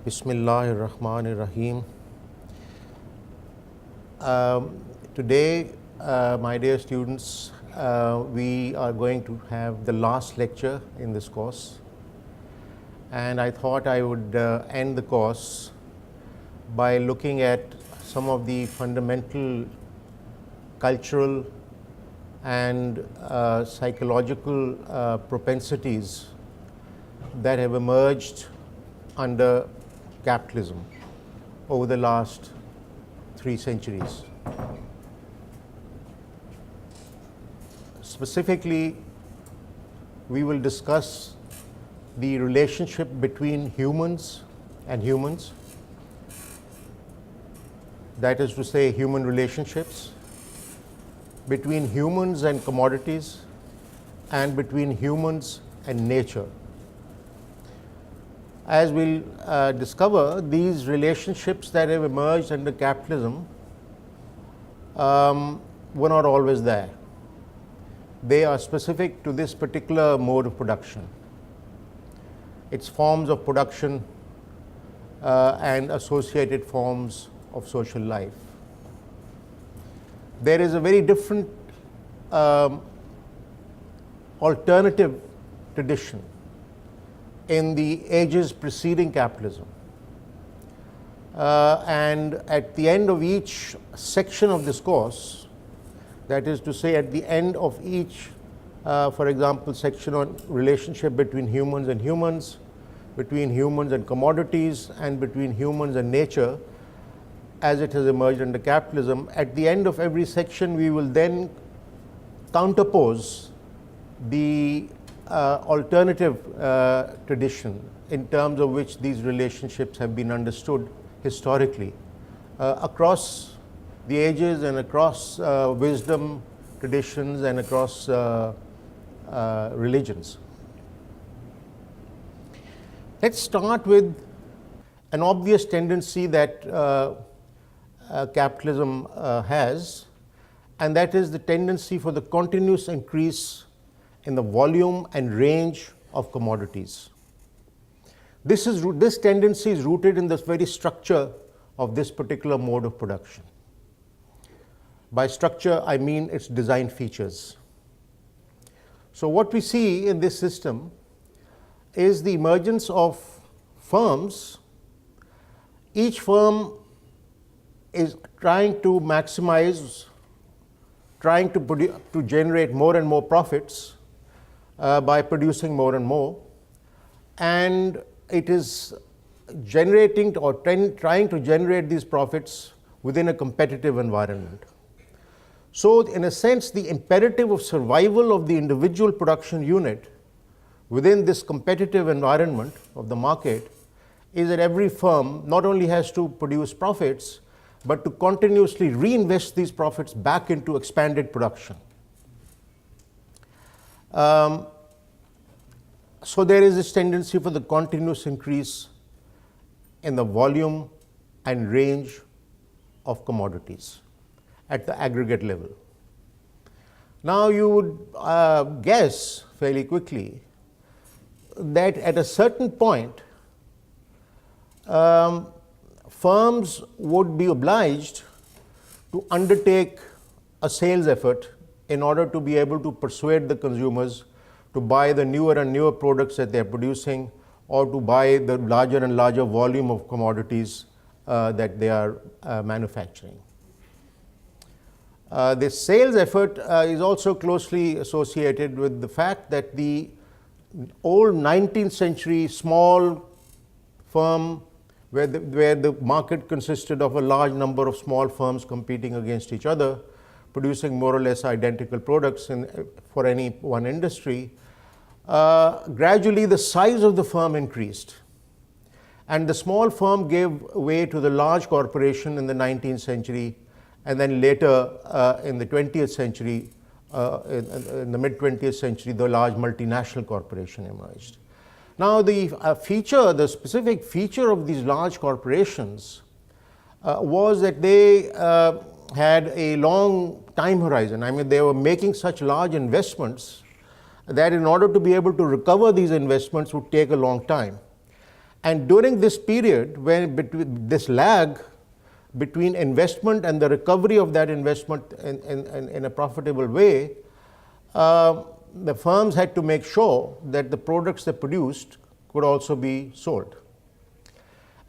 Bismillahir-Rahmanir-Rahim. Today, my dear students, we are going to have the last lecture in this course, and I thought I would end the course by looking at some of the fundamental cultural and psychological propensities that have emerged under capitalism over the last 3 centuries. Specifically, we will discuss the relationship between humans and humans, that is to say, human relationships, between humans and commodities, and between humans and nature. As we'll discover, these relationships that have emerged under capitalism were not always there. They are specific to this particular mode of production, its forms of production and associated forms of social life. There is a very different alternative tradition in the ages preceding capitalism. And at the end of each section of this course, that is to say, at the end of each, for example, section on relationship between humans and humans, between humans and commodities, and between humans and nature, as it has emerged under capitalism, at the end of every section, we will then counterpose the alternative tradition in terms of which these relationships have been understood historically across the ages and across wisdom traditions and across religions. Let's start with an obvious tendency that capitalism has, and that is the tendency for the continuous increase in the volume and range of commodities. This tendency is rooted in the very structure of this particular mode of production. By structure, I mean its design features. So what we see in this system is the emergence of firms. Each firm is trying to maximize, trying to generate more and more profits by producing more and more, and it is generating or trying to generate these profits within a competitive environment. So in a sense, the imperative of survival of the individual production unit within this competitive environment of the market is that every firm not only has to produce profits, but to continuously reinvest these profits back into expanded production. So there is this tendency for the continuous increase in the volume and range of commodities at the aggregate level. Now you would guess fairly quickly that at a certain point, firms would be obliged to undertake a sales effort in order to be able to persuade the consumers to buy the newer and newer products that they are producing, or to buy the larger and larger volume of commodities that they are manufacturing. This sales effort is also closely associated with the fact that the old 19th century small firm, where the market consisted of a large number of small firms competing against each other, producing more or less identical products for any one industry, gradually the size of the firm increased. And the small firm gave way to the large corporation in the 19th century, and then later in the 20th century, in the mid-20th century, the large multinational corporation emerged. Now the specific feature of these large corporations was that they had a long time horizon. I mean, they were making such large investments that in order to be able to recover these investments would take a long time. And during this period, when between this lag between investment and the recovery of that investment in a profitable way, the firms had to make sure that the products they produced could also be sold.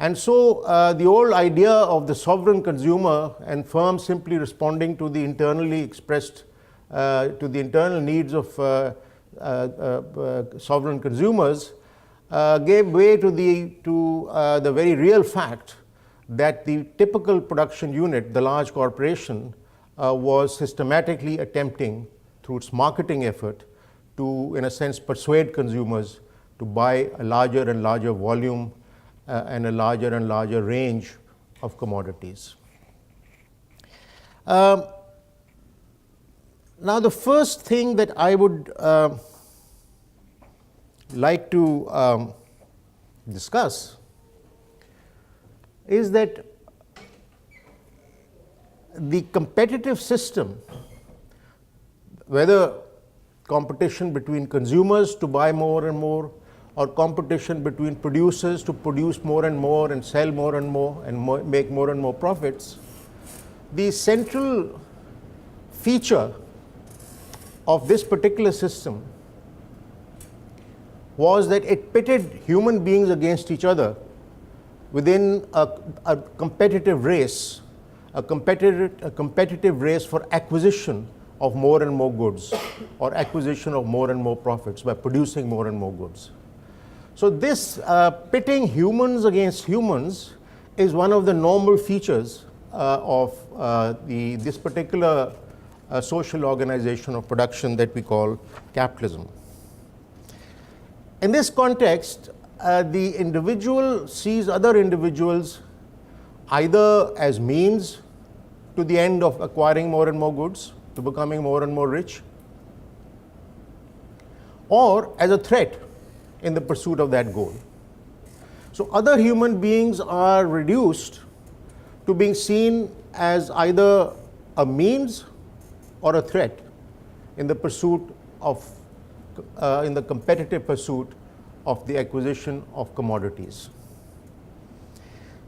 And so the old idea of the sovereign consumer and firms simply responding to the internally expressed, to the internal needs of sovereign consumers gave way to the very real fact that the typical production unit, the large corporation, was systematically attempting through its marketing effort to, in a sense, persuade consumers to buy a larger and larger volume and a larger and larger range of commodities. Now, the first thing that I would like to discuss is that the competitive system, whether competition between consumers to buy more and more, or competition between producers to produce more and sell more and make more and more profits, the central feature of this particular system was that it pitted human beings against each other within a competitive race, a competitive race for acquisition of more and more goods, or acquisition of more and more profits by producing more and more goods. So this pitting humans against humans is one of the normal features of this particular social organization of production that we call capitalism. In this context, the individual sees other individuals either as means to the end of acquiring more and more goods, to becoming more and more rich, or as a threat in the pursuit of that goal. So other human beings are reduced to being seen as either a means or a threat in the pursuit of, in the competitive pursuit of the acquisition of commodities.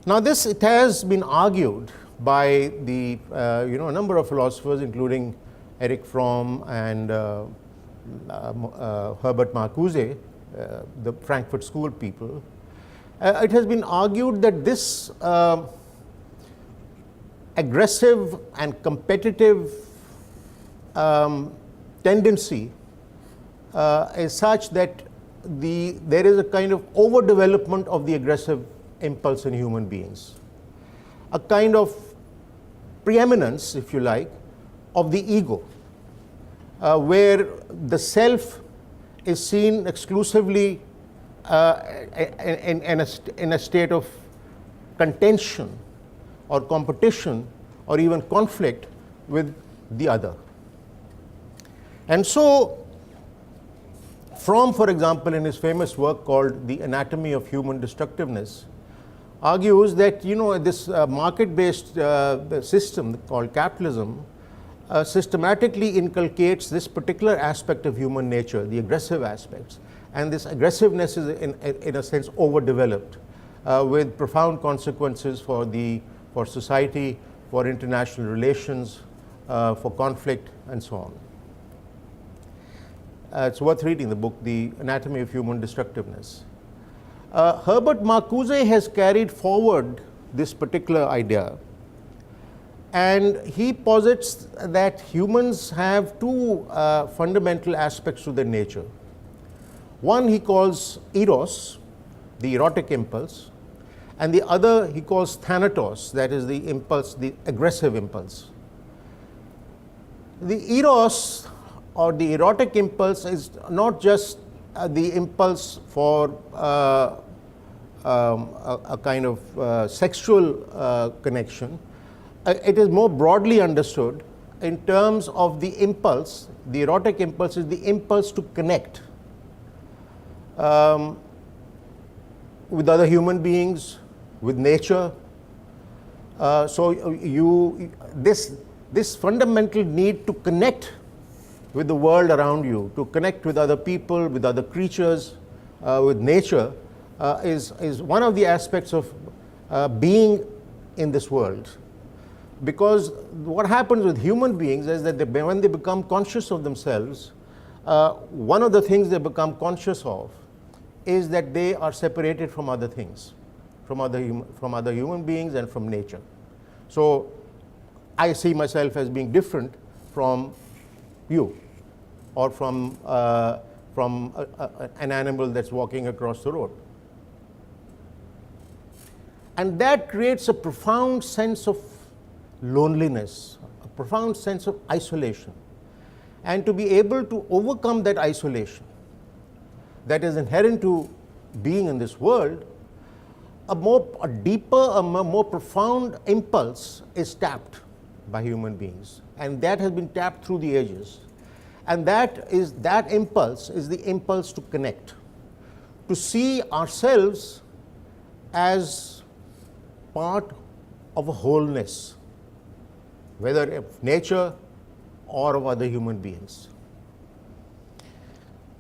Now this, it has been argued by the, a number of philosophers, including Erich Fromm and Herbert Marcuse, the Frankfurt School people. It has been argued that this aggressive and competitive tendency is such that there is a kind of overdevelopment of the aggressive impulse in human beings, a kind of preeminence, if you like, of the ego, where the self is seen exclusively in a state of contention or competition or even conflict with the other. And so Fromm, for example, in his famous work called The Anatomy of Human Destructiveness, argues that this market-based system called capitalism systematically inculcates this particular aspect of human nature, the aggressive aspects, and this aggressiveness is in a sense overdeveloped, with profound consequences for society, for international relations, for conflict, and so on. It's worth reading the book, The Anatomy of Human Destructiveness. Herbert Marcuse has carried forward this particular idea, and he posits that humans have two fundamental aspects to their nature. One he calls eros, the erotic impulse, and the other he calls thanatos, that is the impulse, the aggressive impulse. The eros, or the erotic impulse, is not just the impulse for a kind of sexual connection. It is more broadly understood in terms of the impulse. The erotic impulse is the impulse to connect with other human beings, with nature. This fundamental need to connect with the world around you, to connect with other people, with other creatures, with nature, is one of the aspects of being in this world. Because what happens with human beings is that when they become conscious of themselves, one of the things they become conscious of is that they are separated from other things, from other human beings and from nature. So I see myself as being different from you, or from an animal that's walking across the road. And that creates a profound sense of loneliness, a profound sense of isolation. And to be able to overcome that isolation that is inherent to being in this world, a deeper, a more profound impulse is tapped by human beings, and that has been tapped through the ages. And that impulse is the impulse to connect, to see ourselves as part of a wholeness, whether of nature or of other human beings.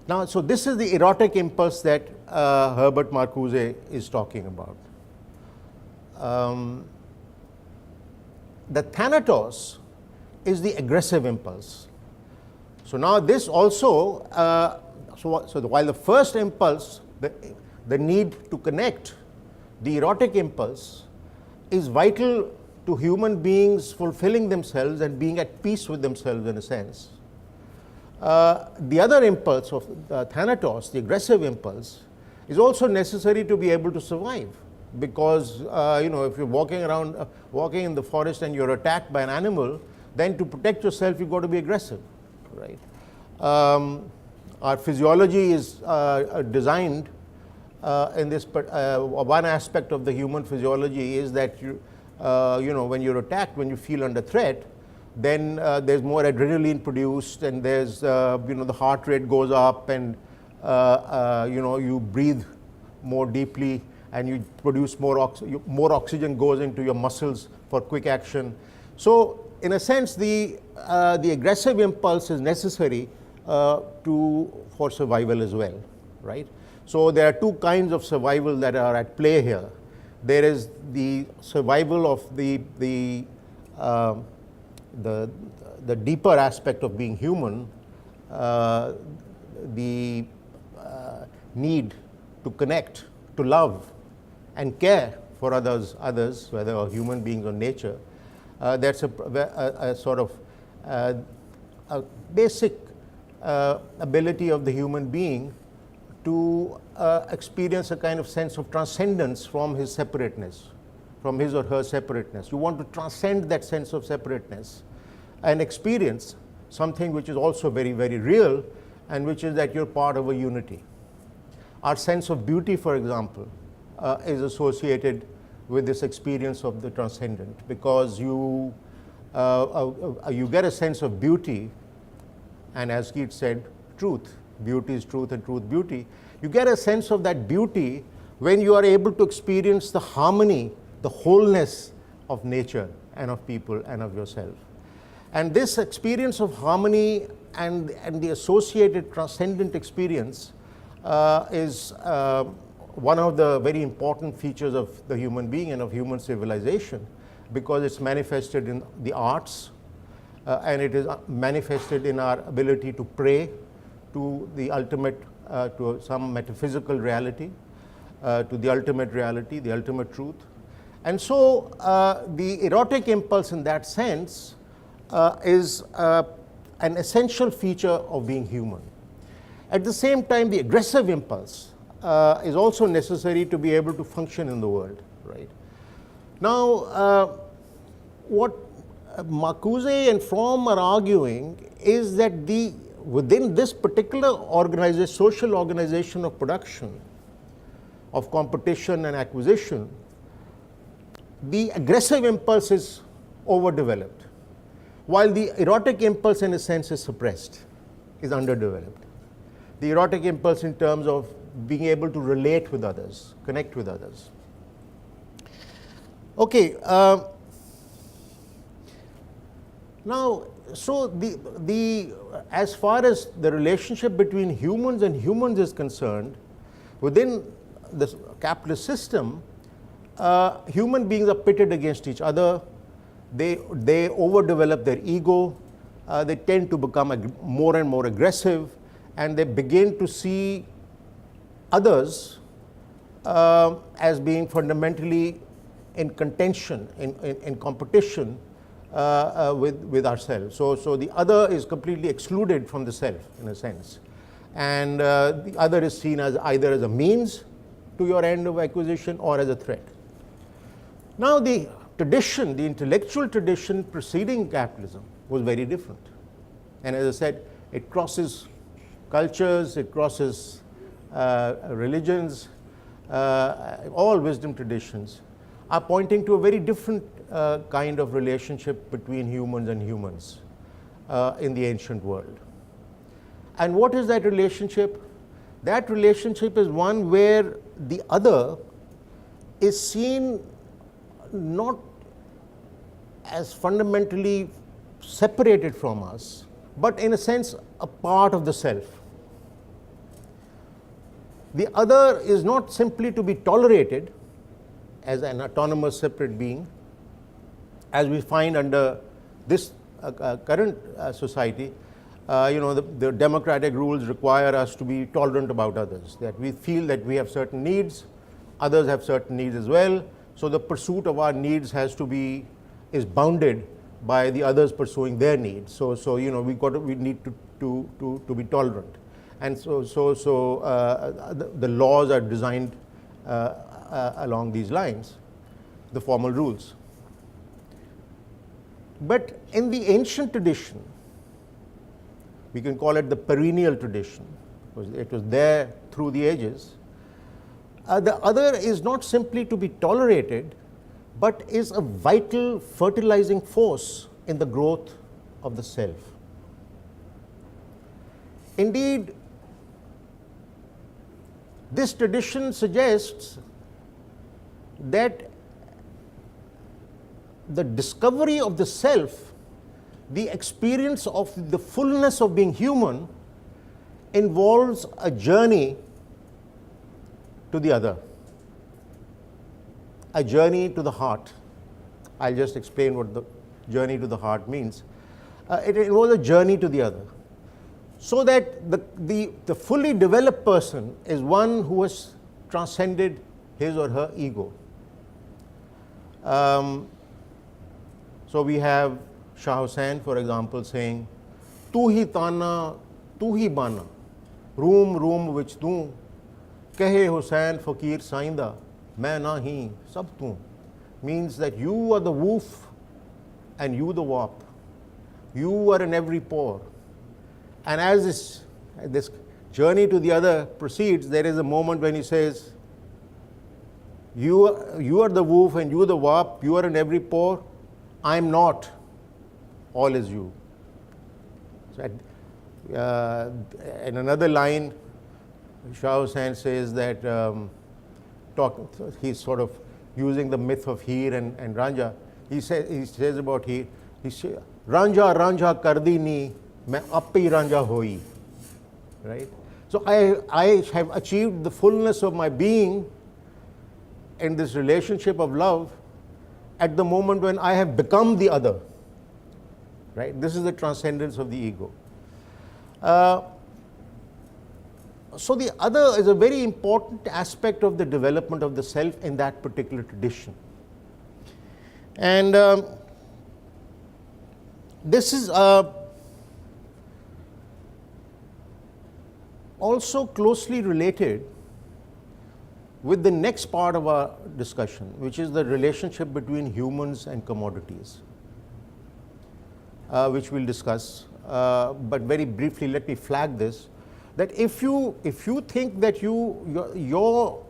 Now, so this is the erotic impulse that Herbert Marcuse is talking about. The thanatos is the aggressive impulse. So now this also, while the first impulse, the need to connect, the erotic impulse is vital to human beings fulfilling themselves and being at peace with themselves in a sense. The other impulse of thanatos, the aggressive impulse, is also necessary to be able to survive, because if you're walking in the forest and you're attacked by an animal, then to protect yourself you've got to be aggressive, right? Our physiology is designed in this. One aspect of the human physiology is that when you're attacked, when you feel under threat, then there's more adrenaline produced, and there's the heart rate goes up, and you breathe more deeply, and you produce more oxygen goes into your muscles for quick action. So in a sense, the aggressive impulse is necessary for survival as well, right? So there are two kinds of survival that are at play here. There is the survival of the deeper aspect of being human, the need to connect, to love, and care for others, whether human beings or nature. That's a sort of a basic ability of the human being to experience a kind of sense of transcendence from his separateness, from his or her separateness. You want to transcend that sense of separateness and experience something which is also very, very real, and which is that you're part of a unity. Our sense of beauty, for example, is associated with this experience of the transcendent, because you get a sense of beauty, and as Keats said, truth. Beauty is truth, and truth beauty. You get a sense of that beauty when you are able to experience the harmony, the wholeness of nature and of people and of yourself. And this experience of harmony and the associated transcendent experience is one of the very important features of the human being and of human civilization, because it's manifested in the arts, and it is manifested in our ability to pray to the ultimate, to some metaphysical reality, to the ultimate reality, the ultimate truth. And so the erotic impulse in that sense is an essential feature of being human. At the same time, the aggressive impulse is also necessary to be able to function in the world, right? Now, what Marcuse and Fromm are arguing is that within this particular social organization of production, of competition and acquisition, the aggressive impulse is overdeveloped, while the erotic impulse in a sense is suppressed, is underdeveloped. The erotic impulse in terms of being able to relate with others, connect with others. Okay, now, so as far as the relationship between humans and humans is concerned, within this capitalist system, human beings are pitted against each other. They overdevelop their ego. They tend to become more and more aggressive, and they begin to see others as being fundamentally in contention, in competition with ourselves. So the other is completely excluded from the self, in a sense. And the other is seen as either as a means to your end of acquisition or as a threat. Now the tradition, the intellectual tradition preceding capitalism was very different. And as I said, it crosses cultures, it crosses religions, all wisdom traditions are pointing to a very different kind of relationship between humans and humans in the ancient world. And what is that relationship? That relationship is one where the other is seen not as fundamentally separated from us, but in a sense a part of the self. The other is not simply to be tolerated as an autonomous separate being, as we find under this current society. The democratic rules require us to be tolerant about others, that we feel that we have certain needs, others have certain needs as well, so the pursuit of our needs is bounded by the others pursuing their needs. So we need to be tolerant, and so the laws are designed along these lines, the formal rules. But in the ancient tradition, we can call it the perennial tradition, because it was there through the ages. The other is not simply to be tolerated, but is a vital fertilizing force in the growth of the self. Indeed, this tradition suggests that the discovery of the self, the experience of the fullness of being human, involves a journey to the other, a journey to the heart. I'll just explain what the journey to the heart means. It involves a journey to the other, so that the fully developed person is one who has transcended his or her ego. So we have Shah Hussain, for example, saying, "Tu hi tana, tu hi bana, room which tu, kahe Hussain fakir sainda, main nahi sab tu," means that you are the woof and you the warp. You are in every pore. And as this journey to the other proceeds, there is a moment when he says, you are the woof and you are the warp, you are in every pore, I am not, all is you. So in another line, Shah Hussain says that, he's sort of using the myth of Heer and Ranja. He says about Heer, he says, Ranja Ranja kardi ni, main appi Ranja hoi. Right? So I have achieved the fullness of my being in this relationship of love at the moment when I have become the other. Right? This is the transcendence of the ego. So the other is a very important aspect of the development of the self in that particular tradition. And this is also closely related with the next part of our discussion, which is the relationship between humans and commodities, which we'll discuss. But very briefly, let me flag this, that if you think that your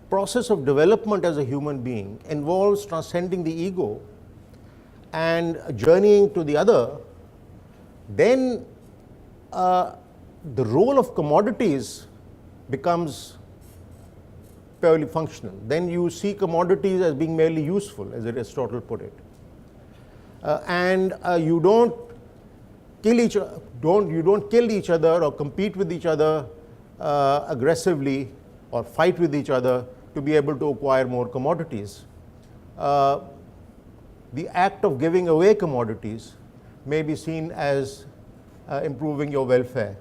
process of development as a human being involves transcending the ego and journeying to the other, then the role of commodities becomes purely functional. Then you see commodities as being merely useful, as Aristotle put it. And you don't kill each other or compete with each other aggressively or fight with each other to be able to acquire more commodities. The act of giving away commodities may be seen as improving your welfare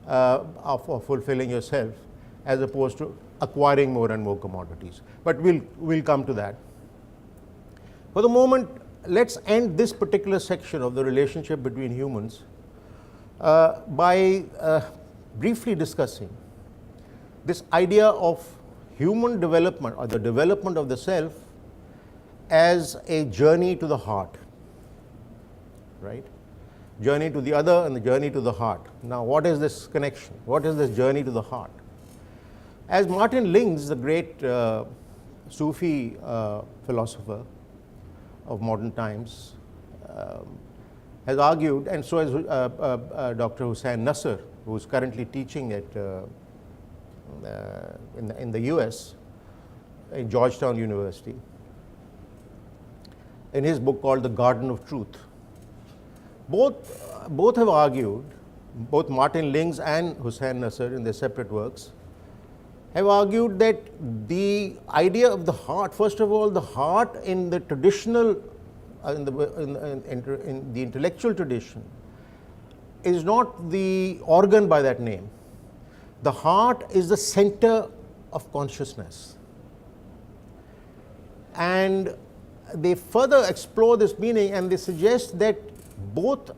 or fulfilling yourself, as opposed to acquiring more and more commodities. But we'll come to that. For the moment, let's end this particular section of the relationship between humans by briefly discussing this idea of human development, or the development of the self, as a journey to the heart, right? Journey to the other and the journey to the heart. Now, what is this connection? What is this journey to the heart? As Martin Lings, the great Sufi philosopher of modern times, has argued, and so has Dr. Hussain Nasser, who is currently teaching at in the US, in Georgetown University, in his book called The Garden of Truth. Both have argued, both Martin Lings and Hussain Nasser in their separate works, have argued that the idea of the heart, first of all, the heart in the traditional, in the intellectual tradition, is not the organ by that name. The heart is the center of consciousness. And they further explore this meaning, and they suggest that both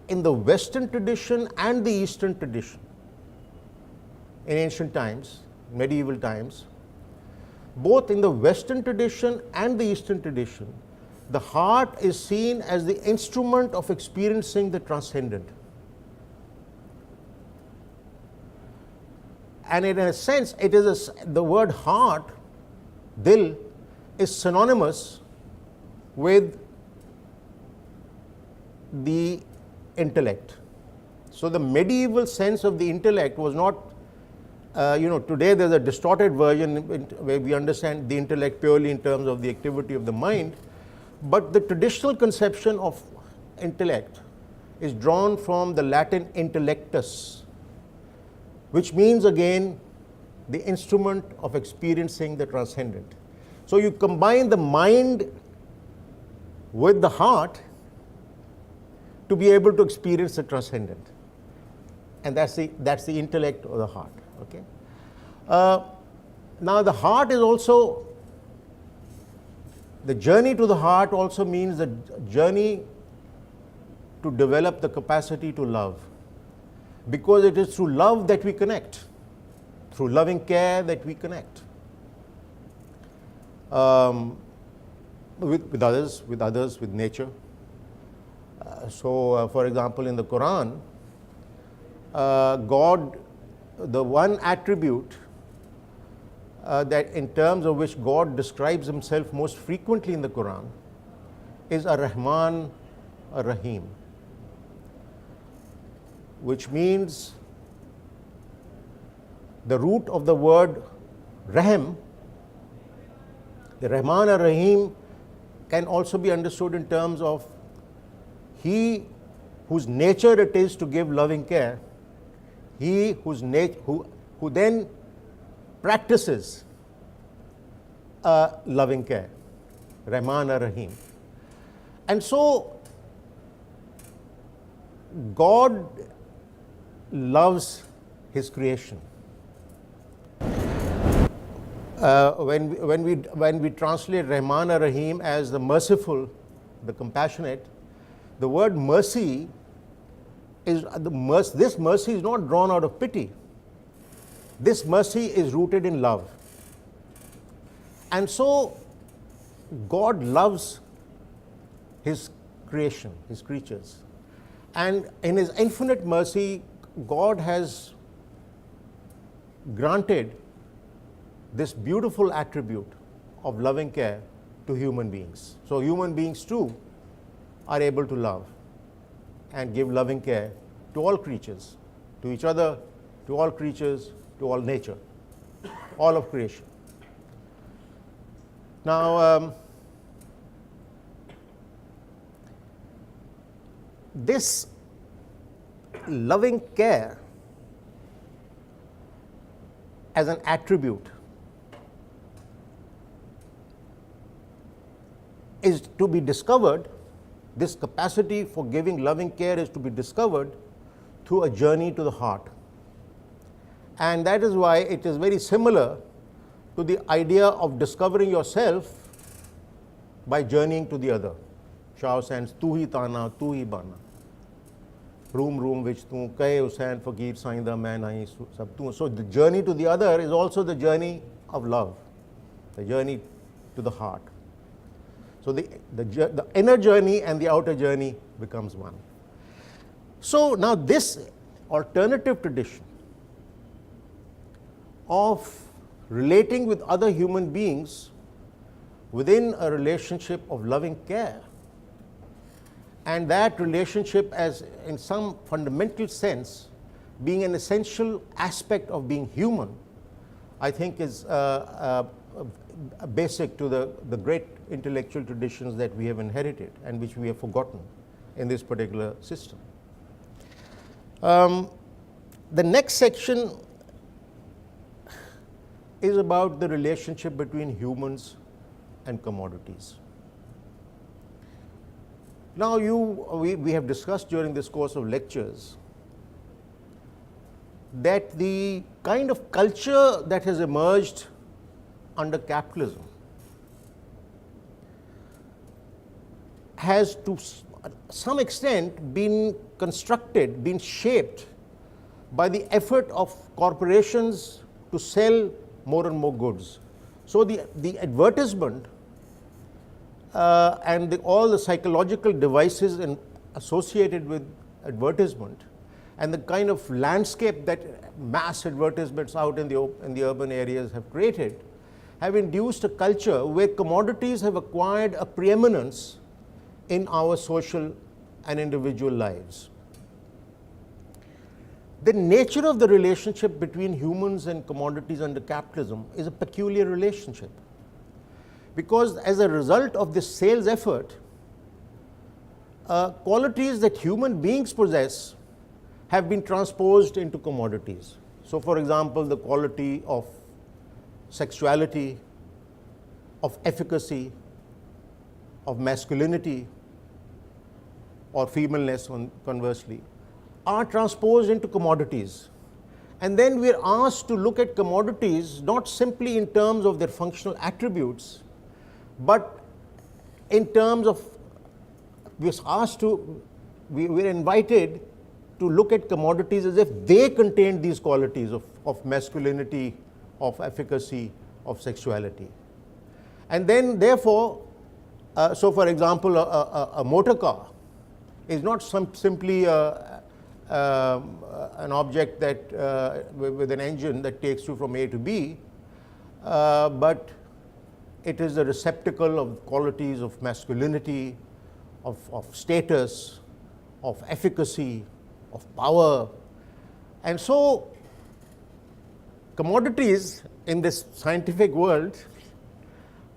in the Western tradition and the Eastern tradition, in ancient times, medieval times, both in the Western tradition and the Eastern tradition, the heart is seen as the instrument of experiencing the transcendent. And in a sense, it is the word heart, dil, is synonymous with the intellect. So the medieval sense of the intellect was not, today there's a distorted version where we understand the intellect purely in terms of the activity of the mind, but the traditional conception of intellect is drawn from the Latin intellectus, which means again the instrument of experiencing the transcendent. So you combine the mind with the heart to be able to experience the transcendent, and that's the intellect or the heart. Okay. Now the heart is also, the journey to the heart also means the journey to develop the capacity to love, because it is through love that we connect, through loving care that we connect with others, with nature. For example, in the Quran, God, the one attribute that in terms of which God describes himself most frequently in the Quran is Ar-Rahman, Ar-Rahim, which means the root of the word Rahm, the Rahman Ar-Rahim, can also be understood in terms of he whose nature it is to give loving care, he who then practices loving care, Rahman Ar-Rahim. And so God loves his creation. When we translate Rahman Ar-Rahim as the merciful, the compassionate, the word mercy is this mercy is not drawn out of pity. This mercy is rooted in love. And so God loves his creation, his creatures. And in his infinite mercy, God has granted this beautiful attribute of loving care to human beings. So human beings too are able to love and give loving care to all creatures, to each other, to all creatures, to all nature, all of creation. Now, this loving care as an attribute is to be discovered. This capacity for giving loving care is to be discovered through a journey to the heart. And that is why it is very similar to the idea of discovering yourself by journeying to the other. Shah Hussein's Tu hi tana, tu hi bana. Room, room which tu, kahe Hussain, Fakir, Sainda, man, I, sab tu. So the journey to the other is also the journey of love, the journey to the heart. So the inner journey and the outer journey becomes one. So now this alternative tradition of relating with other human beings within a relationship of loving care, and that relationship as in some fundamental sense being an essential aspect of being human, I think is basic to the great intellectual traditions that we have inherited and which we have forgotten in this particular system. The next section is about the relationship between humans and commodities. Now we have discussed during this course of lectures that the kind of culture that has emerged under capitalism has to some extent been constructed, been shaped by the effort of corporations to sell more and more goods. So the advertisement and all the psychological devices associated with advertisement and the kind of landscape that mass advertisements out in the urban areas have created have induced a culture where commodities have acquired a preeminence in our social and individual lives. The nature of the relationship between humans and commodities under capitalism is a peculiar relationship, because as a result of this sales effort, qualities that human beings possess have been transposed into commodities. So for example, the quality of sexuality, of efficacy, of masculinity, or femaleness conversely, are transposed into commodities. And then we are asked to look at commodities not simply in terms of their functional attributes, but in terms of, we are invited to look at commodities as if they contain these qualities of masculinity, of efficacy, of sexuality. And then therefore, so for example, a motor car is not simply an object that with an engine that takes you from A to B, but it is a receptacle of qualities of masculinity, of status, of efficacy, of power. And so commodities in this scientific world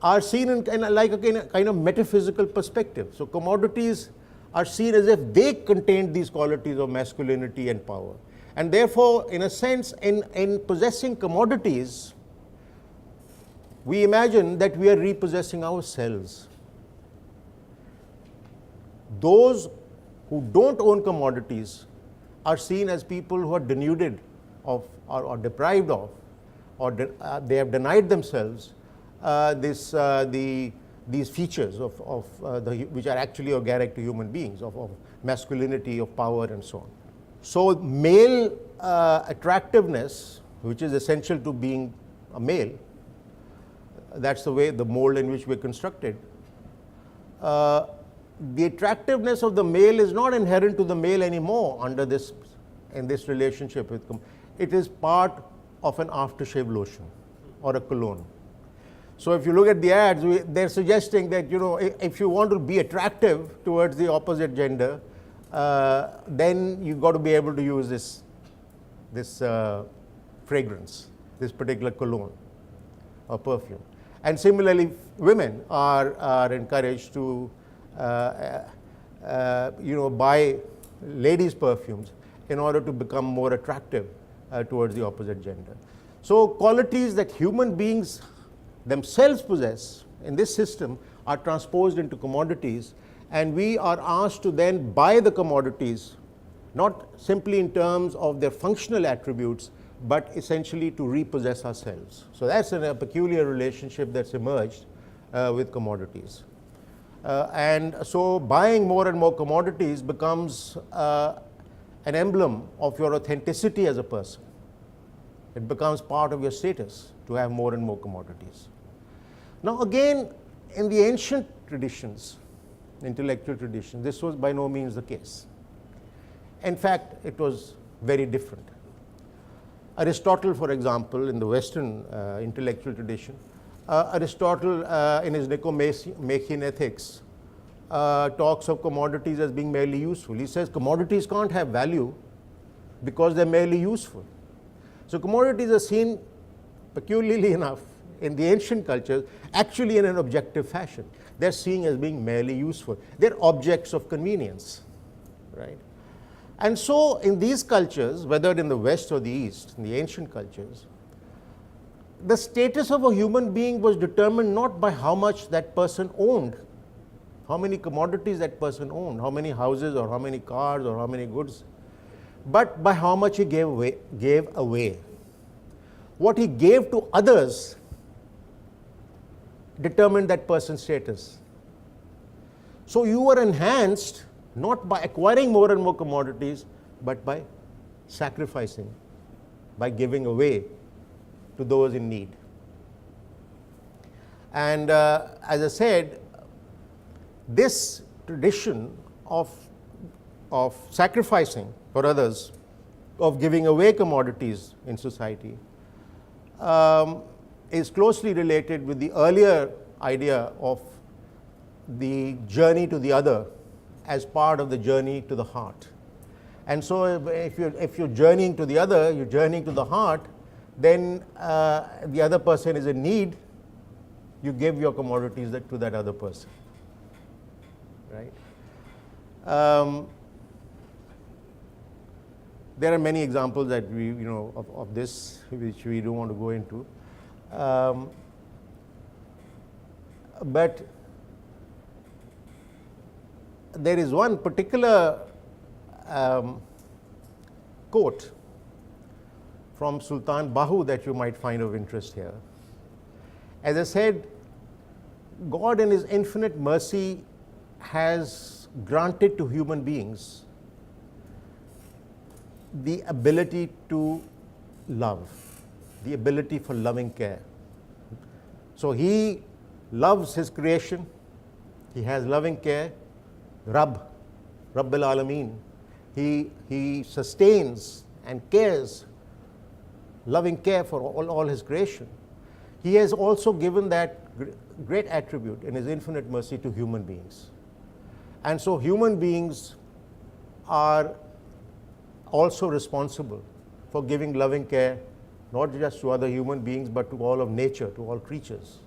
are seen in like a kind of metaphysical perspective. So commodities are seen as if they contain these qualities of masculinity and power. And therefore, in a sense, in possessing commodities, we imagine that we are repossessing ourselves. Those who don't own commodities are seen as people who are denuded of or deprived of, or they have denied themselves these features which are actually organic to human beings, of masculinity, of power, and so on. So male attractiveness, which is essential to being a male, that's the way, the mold in which we're constructed. The attractiveness of the male is not inherent to the male anymore in this relationship with it is part of an aftershave lotion or a cologne. So if you look at the ads, they're suggesting that, you know, if you want to be attractive towards the opposite gender, then you've got to be able to use this fragrance, this particular cologne or perfume. And similarly, women are encouraged to buy ladies' perfumes in order to become more attractive towards the opposite gender. So qualities that human beings themselves possess in this system are transposed into commodities, and we are asked to then buy the commodities, not simply in terms of their functional attributes, but essentially to repossess ourselves. So that's a peculiar relationship that's emerged with commodities. And so buying more and more commodities becomes an emblem of your authenticity as a person. It becomes part of your status to have more and more commodities. Now again, in the ancient traditions, intellectual traditions, this was by no means the case. In fact, it was very different. Aristotle, for example, in the Western intellectual tradition, Aristotle in his Nicomachean Ethics talks of commodities as being merely useful. He says commodities can't have value because they're merely useful. So commodities are seen, peculiarly enough, in the ancient cultures, actually in an objective fashion. They're seen as being merely useful. They're objects of convenience, right? And so in these cultures, whether in the West or the East, in the ancient cultures, the status of a human being was determined not by how much that person owned, how many commodities that person owned, how many houses or how many cars or how many goods, but by how much he gave away. What he gave to others determined that person's status. So you were enhanced not by acquiring more and more commodities, but by sacrificing, by giving away to those in need. And as I said, this tradition of sacrificing for others, of giving away commodities in society, is closely related with the earlier idea of the journey to the other as part of the journey to the heart. And so if you're journeying to the other, you're journeying to the heart, then the other person is in need, you give your commodities to that other person, right? There are many examples that we, of this, which we don't want to go into. But there is one particular quote from Sultan Bahu that you might find of interest here. As I said, God in His infinite mercy has granted to human beings the ability to love, the ability for loving care. So He loves His creation, He has loving care, Rabb al Alameen. He sustains and cares, loving care for all His creation. He has also given that great attribute in His infinite mercy to human beings. And so human beings are also responsible for giving loving care, not just to other human beings, but to all of nature, to all creatures,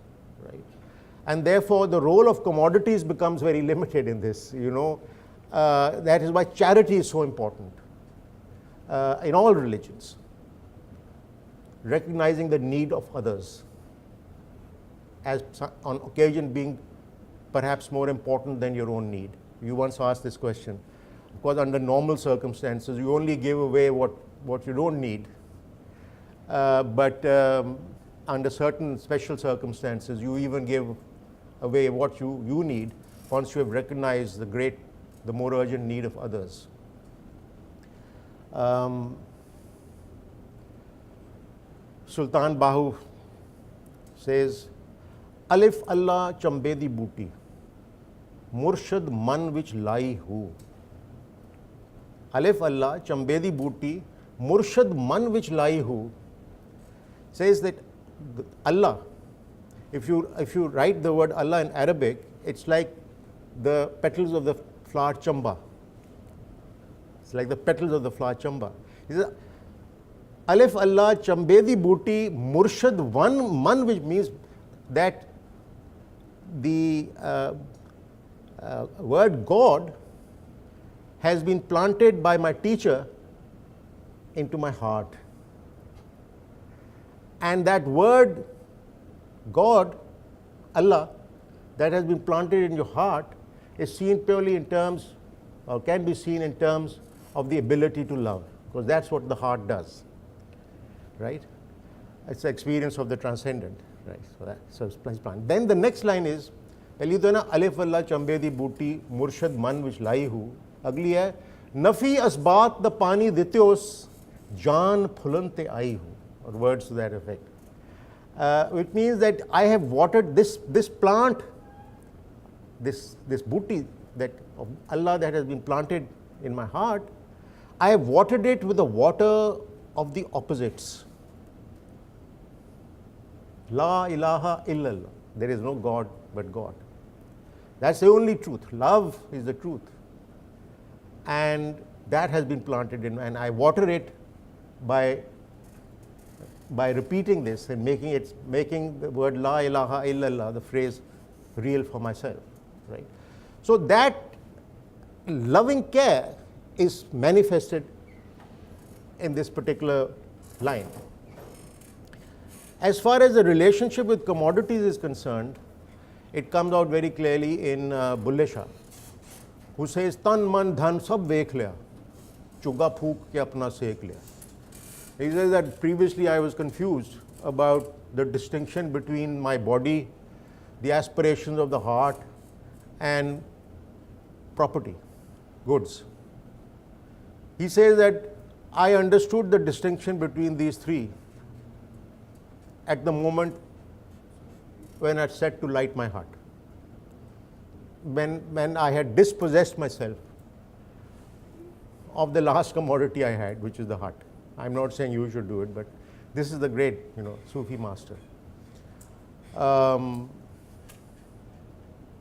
right? And therefore, the role of commodities becomes very limited in this. That is why charity is so important in all religions, recognizing the need of others as on occasion being perhaps more important than your own need. You once asked this question. Of course, under normal circumstances, you only give away what you don't need. But under certain special circumstances, you even give away what you need once you have recognized the more urgent need of others. Sultan Bahu says, Alif Allah chambe di booty, Murshad man which lie who. Alif Allah chambe di booty, Murshad man which lie who, says that Allah, if you write the word Allah in Arabic, it's like the petals of the flower chamba. It's like the petals of the flower chamba. He says, Alif Allah chambe di booty, Murshad one man, which means that the word God has been planted by my teacher into my heart. And that word, God, Allah, that has been planted in your heart is seen purely in terms, or can be seen in terms of the ability to love, because that's what the heart does, right? It's the experience of the transcendent, right? So it's plant. Then the next line is, पहली तो है ना अलिफ अल्लाह चंबे दी बूटी मुर्शद मन विच लाई हूँ. अगली है नफी असबात द पानी दित्योस जान फुलनते आई हूँ, or words to that effect. It means that I have watered this plant, this booty that of Allah that has been planted in my heart. I have watered it with the water of the opposites. La ilaha illallah. There is no God but God. That's the only truth. Love is the truth. And that has been planted in, and I water it by repeating this and making the word La ilaha illallah, the phrase, real for myself, right? So that loving care is manifested in this particular line. As far as the relationship with commodities is concerned, it comes out very clearly in Bulle Shah, who says, Tan man dhan sab vekh liya, chuga phook ke apna sek liya. He says that previously I was confused about the distinction between my body, the aspirations of the heart, and property, goods. He says that I understood the distinction between these three at the moment when I set to light my heart. When I had dispossessed myself of the last commodity I had, which is the heart. I'm not saying you should do it, but this is the great, Sufi master.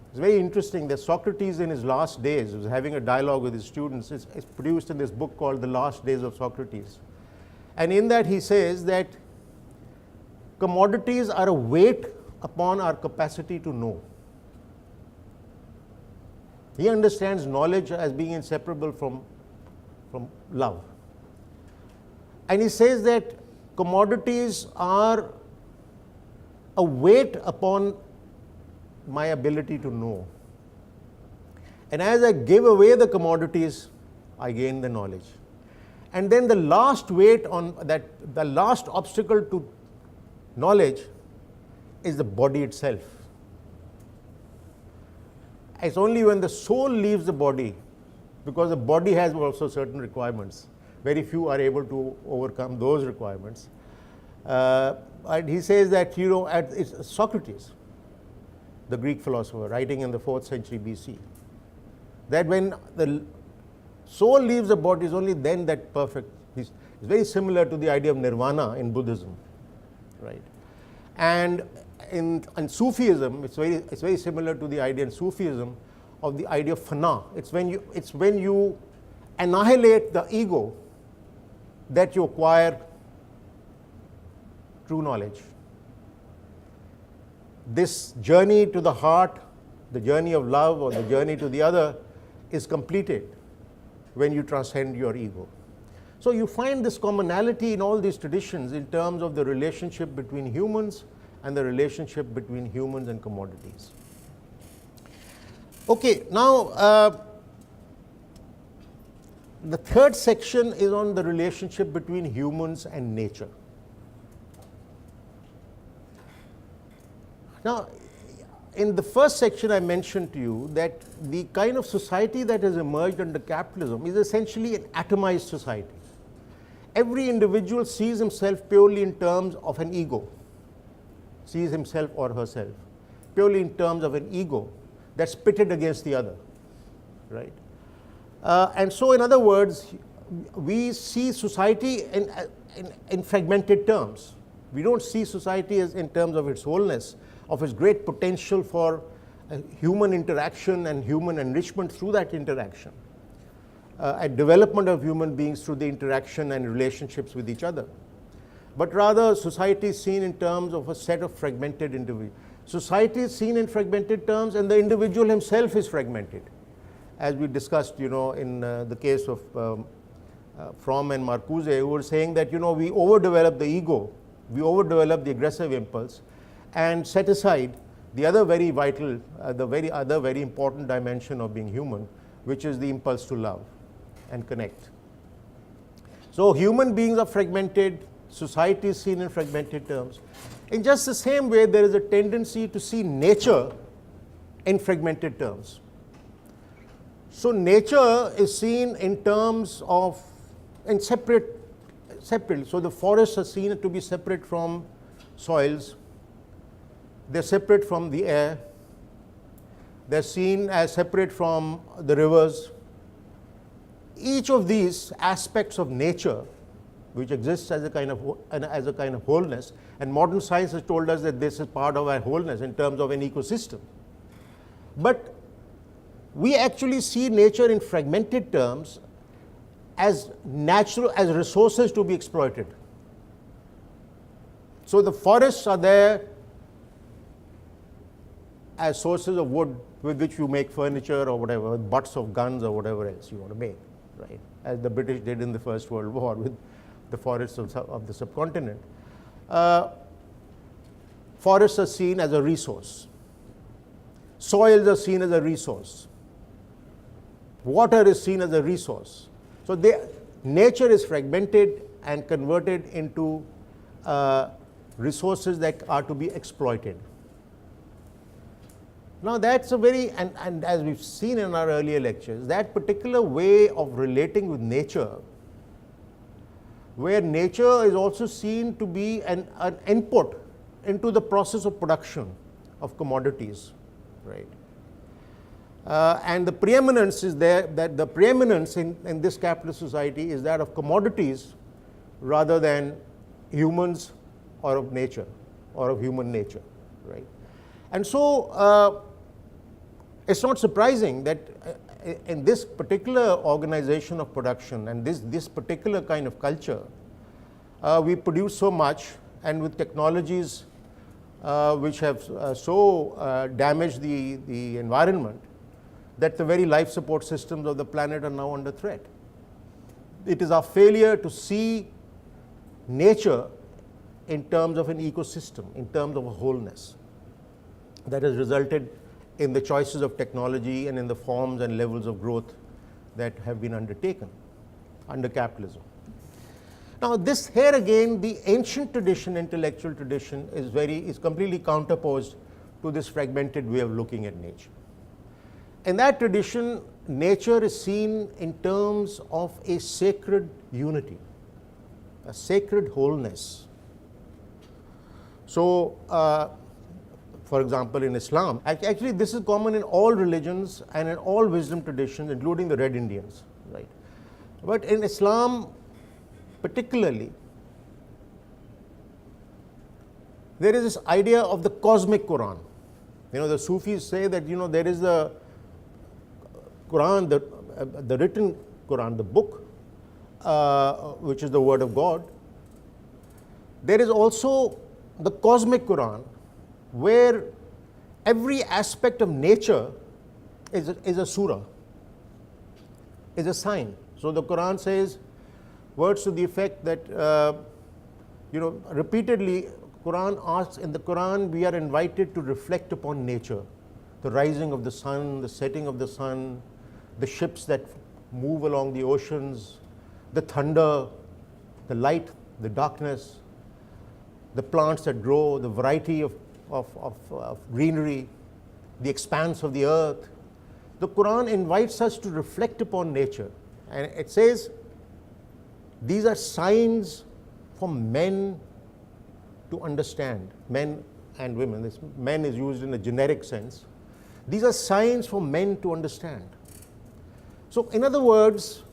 It's very interesting that Socrates in his last days was having a dialogue with his students. It's produced in this book called The Last Days of Socrates. And in that he says that commodities are a weight upon our capacity to know. He understands knowledge as being inseparable from love. And he says that commodities are a weight upon my ability to know. And as I give away the commodities, I gain the knowledge. And then the last weight on that, the last obstacle to knowledge is the body itself. It's only when the soul leaves the body, because the body has also certain requirements. Very few are able to overcome those requirements. And he says that, it's Socrates, the Greek philosopher, writing in the 4th century BC, that when the soul leaves the body, is only then that perfect. It's very similar to the idea of nirvana in Buddhism, right? And in Sufism, it's very similar to the idea in Sufism of the idea of fana. It's when you annihilate the ego that you acquire true knowledge. This journey to the heart, the journey of love or the journey to the other, is completed when you transcend your ego. So you find this commonality in all these traditions in terms of the relationship between humans and the relationship between humans and commodities. Okay, now the third section is on the relationship between humans and nature. Now, in the first section I mentioned to you that the kind of society that has emerged under capitalism is essentially an atomized society. Every individual sees himself purely in terms of an ego, sees himself or herself purely in terms of an ego that's pitted against the other, right? And so, in other words, we see society in fragmented terms. We don't see society as in terms of its wholeness, of its great potential for human interaction and human enrichment through that interaction, and development of human beings through the interaction and relationships with each other. But rather, society is seen in terms of a set of fragmented individuals. Society is seen in fragmented terms, and the individual himself is fragmented. As we discussed, in the case of Fromm and Marcuse, who were saying that, we overdevelop the ego We overdevelop the aggressive impulse and set aside the other very vital, other very important dimension of being human, which is the impulse to love and connect. So human beings are fragmented, society is seen in fragmented terms. In just the same way, there is a tendency to see nature in fragmented terms. So nature is seen in terms of, in separate. So the forests are seen to be separate from soils, they're separate from the air, they're seen as separate from the rivers. Each of these aspects of nature, which exists as a kind of wholeness, and modern science has told us that this is part of our wholeness in terms of an ecosystem. But we actually see nature in fragmented terms as natural, as resources to be exploited. So the forests are there as sources of wood with which you make furniture or whatever, butts of guns or whatever else you want to make, right? As the British did in the First World War with the forests of the subcontinent. Forests are seen as a resource. Soils are seen as a resource. Water is seen as a resource. So nature is fragmented and converted into resources that are to be exploited. Now that's a very, and as we've seen in our earlier lectures, that particular way of relating with nature, where nature is also seen to be an input into the process of production of commodities, right? And the preeminence is there, that the preeminence in this capitalist society is that of commodities rather than humans or of nature or of human nature, right? And so it's not surprising that in this particular organization of production and this particular kind of culture, we produce so much, and with technologies which have so damaged the environment, that the very life support systems of the planet are now under threat. It is our failure to see nature in terms of an ecosystem, in terms of a wholeness, that has resulted in the choices of technology and in the forms and levels of growth that have been undertaken under capitalism. Now this here again, the ancient tradition, intellectual tradition, is completely counterposed to this fragmented way of looking at nature. In that tradition, nature is seen in terms of a sacred unity, a sacred wholeness. So, for example, in Islam, actually this is common in all religions and in all wisdom traditions, including the Red Indians, right? But in Islam, particularly, there is this idea of the cosmic Quran. You know, the Sufis say that, you know, there is the Quran, the written Quran, the book, which is the word of God. There is also the cosmic Quran, where every aspect of nature is a surah, is a sign. So the Quran says words to the effect that, you know, repeatedly Quran asks, in the Quran we are invited to reflect upon nature, the rising of the sun, the setting of the sun, the ships that move along the oceans, the thunder, the light, the darkness, the plants that grow, the variety of greenery, the expanse of the earth. The Quran invites us to reflect upon nature, and it says these are signs for men to understand, men and women. This men is used in a generic sense. These are signs for men to understand. So in other words,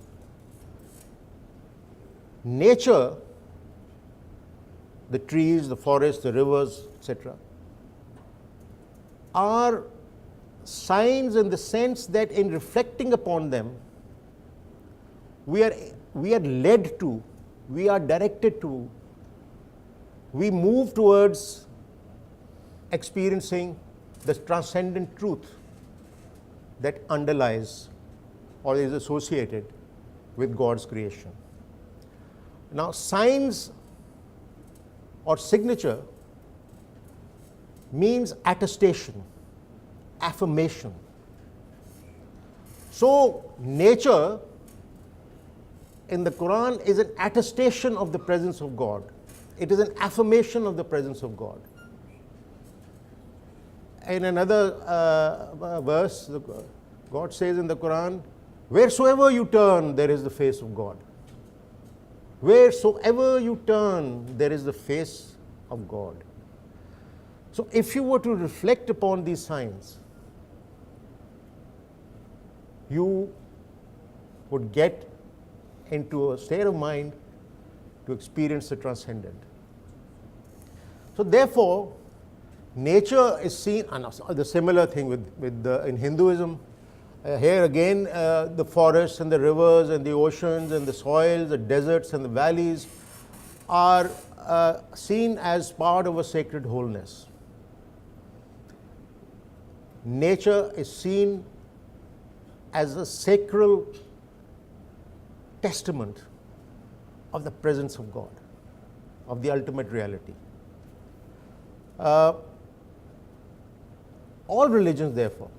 nature, the trees, the forests, the rivers, etc., are signs in the sense that in reflecting upon them, we are led to, we are directed to, we move towards experiencing the transcendent truth that underlies or is associated with God's creation. Now, signs or signature means attestation, affirmation. So nature in the Quran is an attestation of the presence of God. It is an affirmation of the presence of God. In another verse, God says in the Quran, wheresoever you turn, there is the face of God. Wheresoever you turn, there is the face of God. So if you were to reflect upon these signs, you would get into a state of mind to experience the transcendent. So therefore, nature is seen, and the similar thing in Hinduism. Here again, the forests and the rivers and the oceans and the soils, the deserts and the valleys are seen as part of a sacred wholeness. Nature is seen as a sacral testament of the presence of God, of the ultimate reality. All religions, therefore,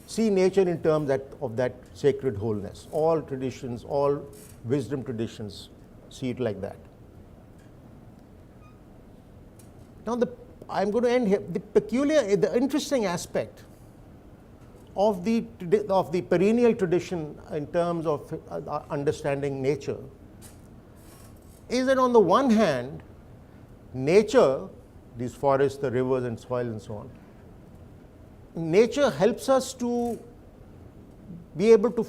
see nature in terms of that sacred wholeness. All traditions, all wisdom traditions see it like that. Now, I'm going to end here. The interesting aspect of the perennial tradition in terms of understanding nature is that on the one hand, nature, these forests, the rivers and soil and so on, nature helps us to be able to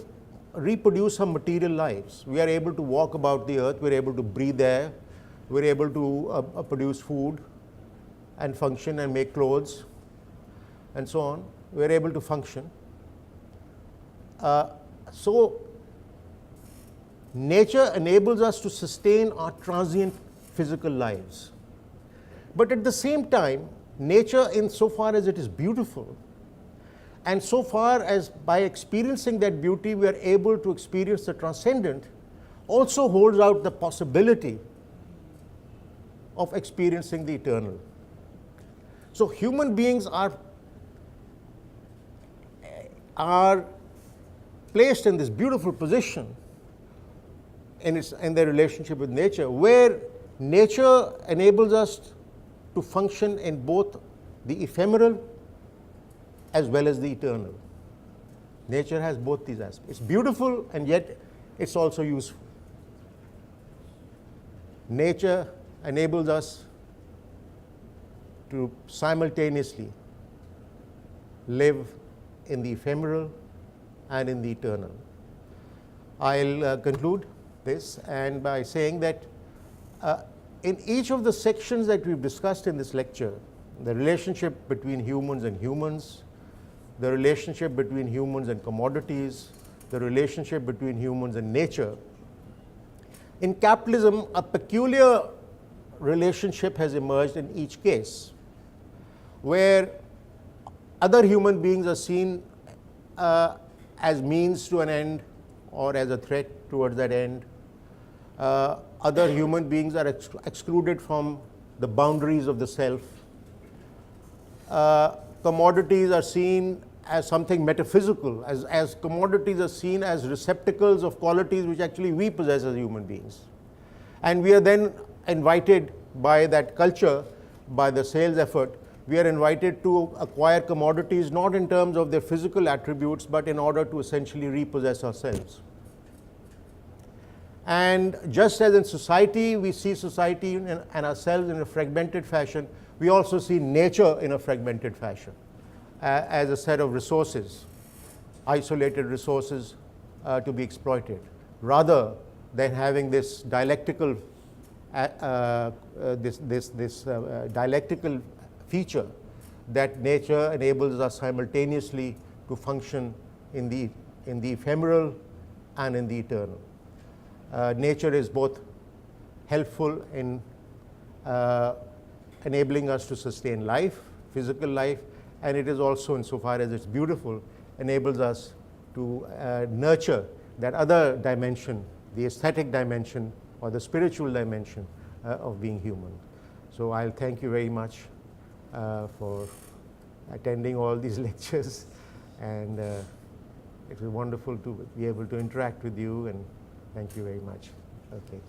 reproduce our material lives. We are able to walk about the earth, we're able to breathe air, we're able to produce food and function and make clothes and so on. We're able to function. So nature enables us to sustain our transient physical lives. But at the same time, nature, insofar as it is beautiful, and so far as by experiencing that beauty we are able to experience the transcendent, also holds out the possibility of experiencing the eternal. So human beings are placed in this beautiful position in their relationship with nature, where nature enables us to function in both the ephemeral as well as the eternal. Nature has both these aspects. It's beautiful and yet it's also useful. Nature enables us to simultaneously live in the ephemeral and in the eternal. I'll conclude this and by saying that in each of the sections that we've discussed in this lecture, the relationship between humans and humans, the relationship between humans and commodities, the relationship between humans and nature, in capitalism, a peculiar relationship has emerged in each case, where other human beings are seen as means to an end or as a threat towards that end. Other human beings are excluded from the boundaries of the self. Commodities are seen as something metaphysical, as commodities are seen as receptacles of qualities which actually we possess as human beings. And we are then invited by that culture, by the sales effort, we are invited to acquire commodities not in terms of their physical attributes, but in order to essentially repossess ourselves. And just as in society, we see society and ourselves in a fragmented fashion, we also see nature in a fragmented fashion as a set of resources, isolated resources to be exploited, rather than having this dialectical dialectical feature that nature enables us simultaneously to function in the ephemeral and in the eternal. Nature is both helpful in enabling us to sustain life, physical life, and it is also, insofar as it's beautiful, enables us to nurture that other dimension, the aesthetic dimension or the spiritual dimension of being human. So I'll thank you very much for attending all these lectures, and it was wonderful to be able to interact with you, and thank you very much. Okay.